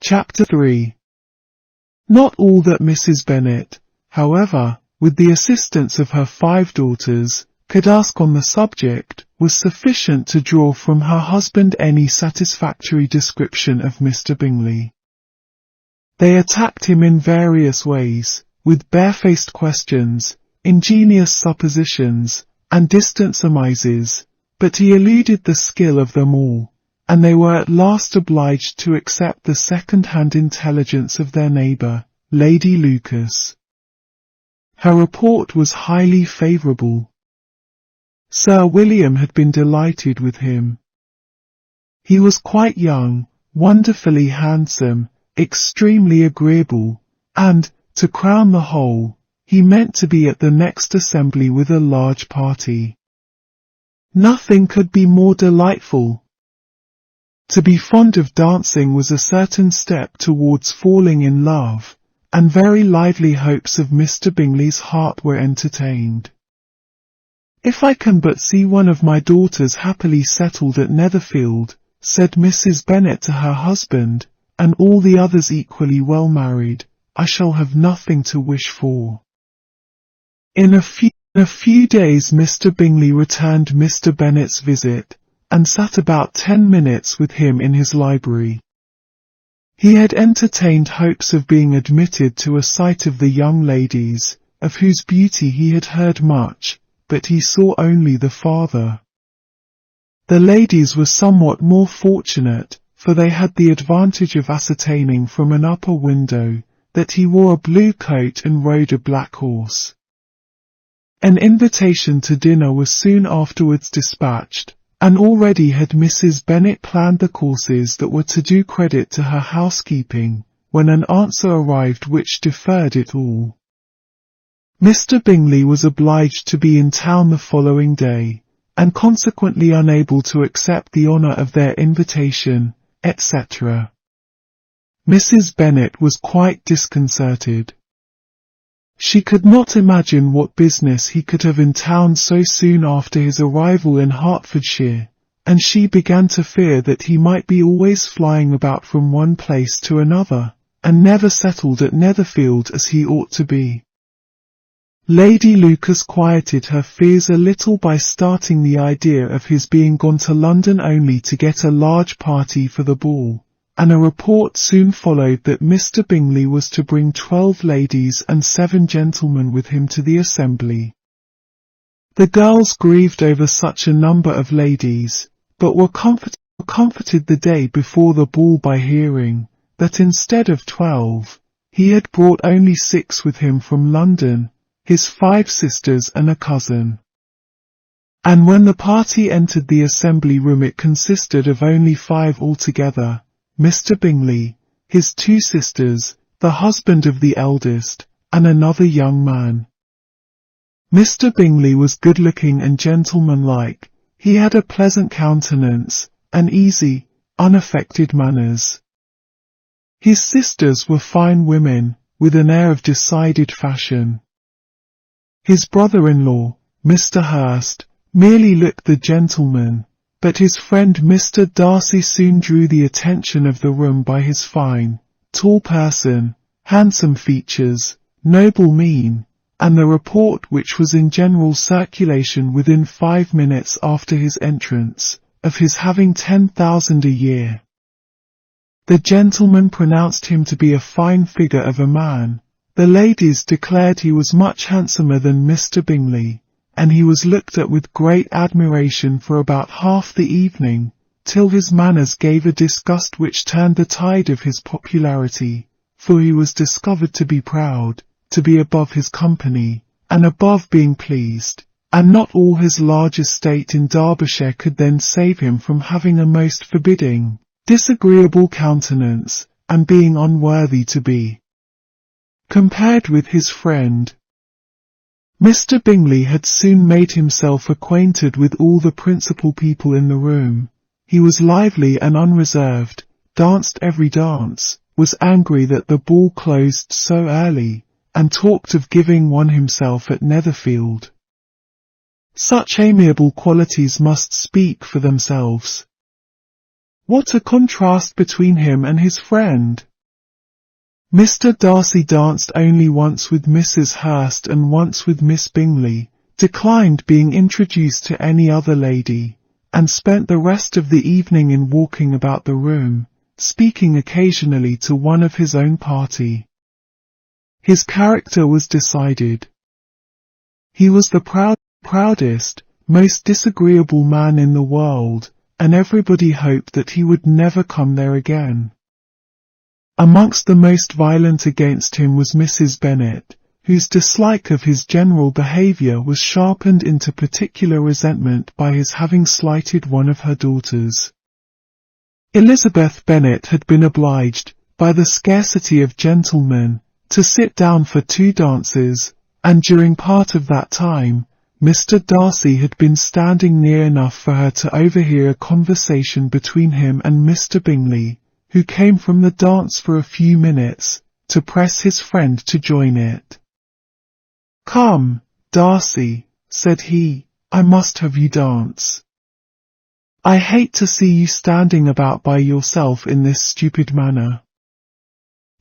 Chapter 3. Not all that Mrs. Bennet, however, with the assistance of her 5 daughters, could ask on the subject, was sufficient to draw from her husband any satisfactory description of Mr. Bingley. They attacked him in various ways, with barefaced questions, ingenious suppositions, and distant surmises, but he eluded the skill of them all, and they were at last obliged to accept the second-hand intelligence of their neighbour, Lady Lucas. Her report was highly favourable. Sir William had been delighted with him. He was quite young, wonderfully handsome, extremely agreeable, and, to crown the whole, he meant to be at the next assembly with a large party. Nothing could be more delightful. To be fond of dancing was a certain step towards falling in love, and very lively hopes of Mr. Bingley's heart were entertained. "If I can but see one of my daughters happily settled at Netherfield," said Mrs. Bennet to her husband, "and all the others equally well married, I shall have nothing to wish for." In a few days Mr. Bingley returned Mr. Bennet's visit, and sat about 10 minutes with him in his library. He had entertained hopes of being admitted to a sight of the young ladies, of whose beauty he had heard much, but he saw only the father. The ladies were somewhat more fortunate, for they had the advantage of ascertaining from an upper window that he wore a blue coat and rode a black horse. An invitation to dinner was soon afterwards dispatched, and already had Mrs. Bennet planned the courses that were to do credit to her housekeeping, when an answer arrived which deferred it all. Mr. Bingley was obliged to be in town the following day, and consequently unable to accept the honour of their invitation, etc. Mrs. Bennet was quite disconcerted. She could not imagine what business he could have in town so soon after his arrival in Hertfordshire, and she began to fear that he might be always flying about from one place to another, and never settled at Netherfield as he ought to be. Lady Lucas quieted her fears a little by starting the idea of his being gone to London only to get a large party for the ball, and a report soon followed that Mr. Bingley was to bring 12 ladies and 7 gentlemen with him to the assembly. The girls grieved over such a number of ladies, but were comforted the day before the ball by hearing that instead of 12, he had brought only 6 with him from London, his 5 sisters and a cousin. And when the party entered the assembly room it consisted of only 5 altogether: Mr. Bingley, his 2 sisters, the husband of the eldest, and another young man. Mr. Bingley was good-looking and gentlemanlike. He had a pleasant countenance, and easy, unaffected manners. His sisters were fine women, with an air of decided fashion. His brother-in-law, Mr. Hurst, merely looked the gentleman, but his friend Mr. Darcy soon drew the attention of the room by his fine, tall person, handsome features, noble mien, and the report which was in general circulation within 5 minutes after his entrance, of his having 10,000 a year. The gentleman pronounced him to be a fine figure of a man. The ladies declared he was much handsomer than Mr. Bingley, and he was looked at with great admiration for about half the evening, till his manners gave a disgust which turned the tide of his popularity, for he was discovered to be proud, to be above his company, and above being pleased, and not all his large estate in Derbyshire could then save him from having a most forbidding, disagreeable countenance, and being unworthy to be compared with his friend. Mr. Bingley had soon made himself acquainted with all the principal people in the room. He was lively and unreserved, danced every dance, was angry that the ball closed so early, and talked of giving one himself at Netherfield. Such amiable qualities must speak for themselves. What a contrast between him and his friend! Mr. Darcy danced only once with Mrs. Hurst and once with Miss Bingley, declined being introduced to any other lady, and spent the rest of the evening in walking about the room, speaking occasionally to one of his own party. His character was decided. He was the proudest, most disagreeable man in the world, and everybody hoped that he would never come there again. Amongst the most violent against him was Mrs. Bennet, whose dislike of his general behaviour was sharpened into particular resentment by his having slighted one of her daughters. Elizabeth Bennet had been obliged, by the scarcity of gentlemen, to sit down for 2 dances, and during part of that time, Mr. Darcy had been standing near enough for her to overhear a conversation between him and Mr. Bingley, who came from the dance for a few minutes, to press his friend to join it. "Come, Darcy," said he, "I must have you dance. I hate to see you standing about by yourself in this stupid manner.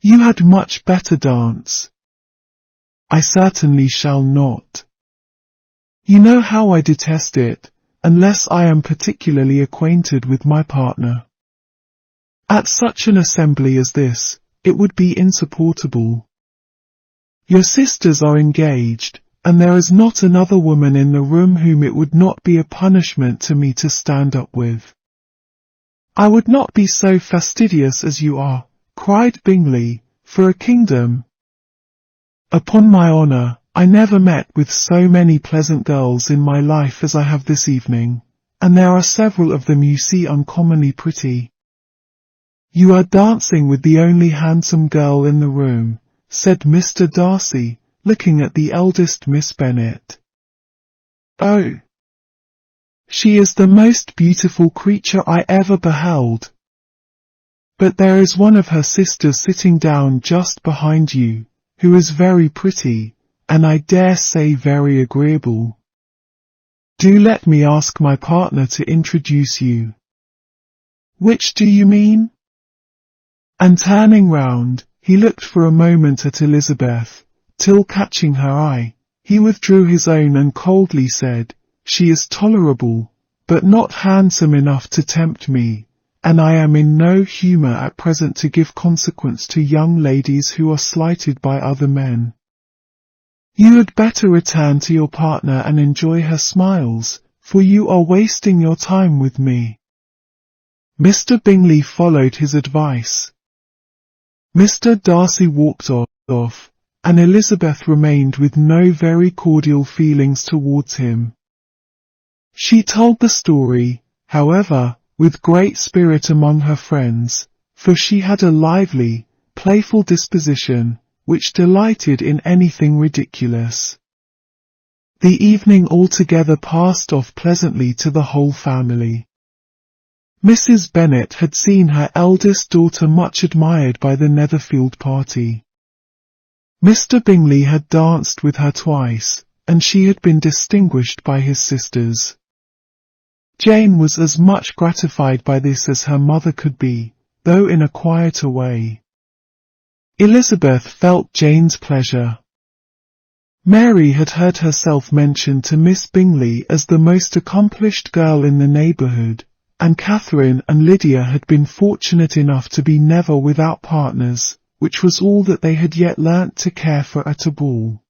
You had much better dance." "I certainly shall not. You know how I detest it, unless I am particularly acquainted with my partner. At such an assembly as this, it would be insupportable. Your sisters are engaged, and there is not another woman in the room whom it would not be a punishment to me to stand up with." "I would not be so fastidious as you are," cried Bingley, "for a kingdom. Upon my honour, I never met with so many pleasant girls in my life as I have this evening, and there are several of them you see uncommonly pretty." "You are dancing with the only handsome girl in the room," said Mr. Darcy, looking at the eldest Miss Bennet. "Oh, she is the most beautiful creature I ever beheld. But there is one of her sisters sitting down just behind you, who is very pretty, and I dare say very agreeable. Do let me ask my partner to introduce you." "Which do you mean?" And turning round, he looked for a moment at Elizabeth, till catching her eye, he withdrew his own and coldly said, "She is tolerable, but not handsome enough to tempt me, and I am in no humour at present to give consequence to young ladies who are slighted by other men. You had better return to your partner and enjoy her smiles, for you are wasting your time with me." Mr. Bingley followed his advice. Mr. Darcy walked off, and Elizabeth remained with no very cordial feelings towards him. She told the story, however, with great spirit among her friends, for she had a lively, playful disposition, which delighted in anything ridiculous. The evening altogether passed off pleasantly to the whole family. Mrs. Bennet had seen her eldest daughter much admired by the Netherfield party. Mr. Bingley had danced with her twice, and she had been distinguished by his sisters. Jane was as much gratified by this as her mother could be, though in a quieter way. Elizabeth felt Jane's pleasure. Mary had heard herself mentioned to Miss Bingley as the most accomplished girl in the neighbourhood, and Catherine and Lydia had been fortunate enough to be never without partners, which was all that they had yet learnt to care for at a ball.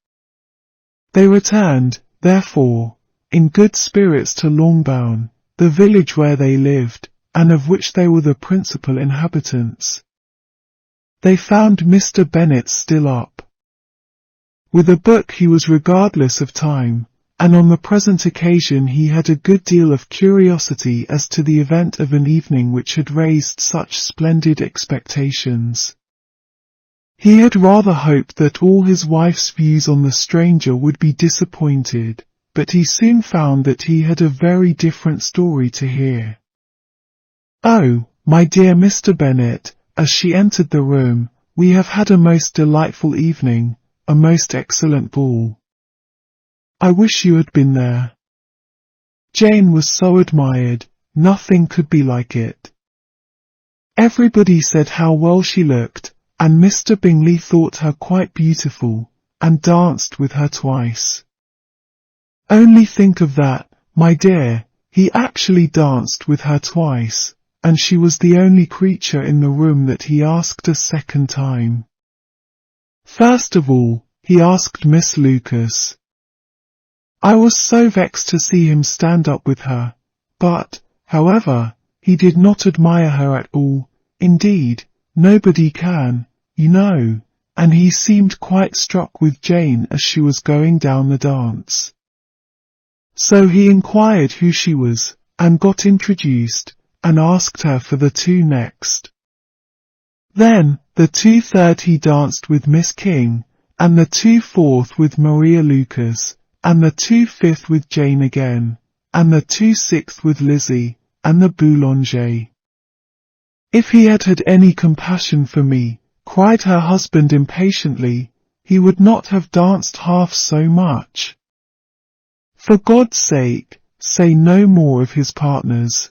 They returned, therefore, in good spirits to Longbourn, the village where they lived, and of which they were the principal inhabitants. They found Mr. Bennet still up. With a book he was regardless of time, and on the present occasion he had a good deal of curiosity as to the event of an evening which had raised such splendid expectations. He had rather hoped that all his wife's views on the stranger would be disappointed, but he soon found that he had a very different story to hear. "Oh, my dear Mr. Bennet," as she entered the room, "we have had a most delightful evening, a most excellent ball. I wish you had been there. Jane was so admired, nothing could be like it. Everybody said how well she looked, and Mr. Bingley thought her quite beautiful, and danced with her twice. Only think of that, my dear, he actually danced with her twice, and she was the only creature in the room that he asked a second time. First of all, he asked Miss Lucas. I was so vexed to see him stand up with her, but, however, he did not admire her at all. Indeed, nobody can, you know, and he seemed quite struck with Jane as she was going down the dance. So he inquired who she was, and got introduced, and asked her for the two next. Then, the 2/3 he danced with Miss King, and the 2/4 with Maria Lucas, and the 2/5 with Jane again, and the 2/6 with Lizzie, and the boulanger. If he had had any compassion for me, cried her husband impatiently, he would not have danced half so much. For God's sake, say no more of his partners.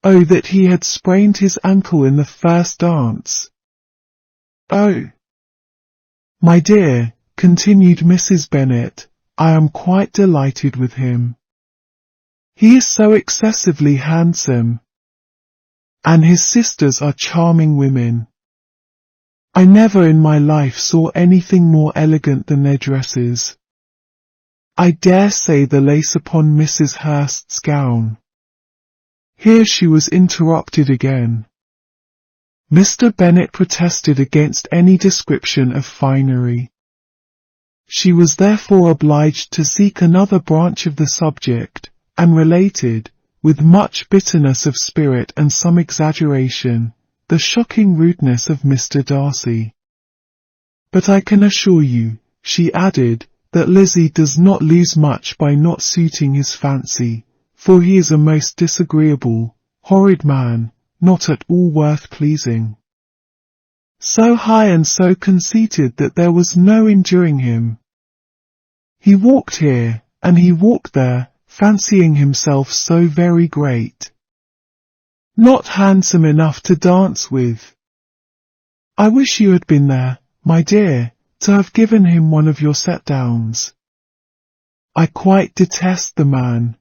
Oh, that he had sprained his ankle in the first dance. Oh, my dear, continued Mrs. Bennet, I am quite delighted with him. He is so excessively handsome. And his sisters are charming women. I never in my life saw anything more elegant than their dresses. I dare say the lace upon Mrs. Hurst's gown. Here she was interrupted again. Mr. Bennet protested against any description of finery. She was therefore obliged to seek another branch of the subject, and related, with much bitterness of spirit and some exaggeration, the shocking rudeness of Mr. Darcy. But I can assure you, she added, that Lizzie does not lose much by not suiting his fancy, for he is a most disagreeable, horrid man, not at all worth pleasing. So high and so conceited that there was no enduring him. He walked here, and he walked there, fancying himself so very great. Not handsome enough to dance with. I wish you had been there, my dear, to have given him one of your set-downs. I quite detest the man.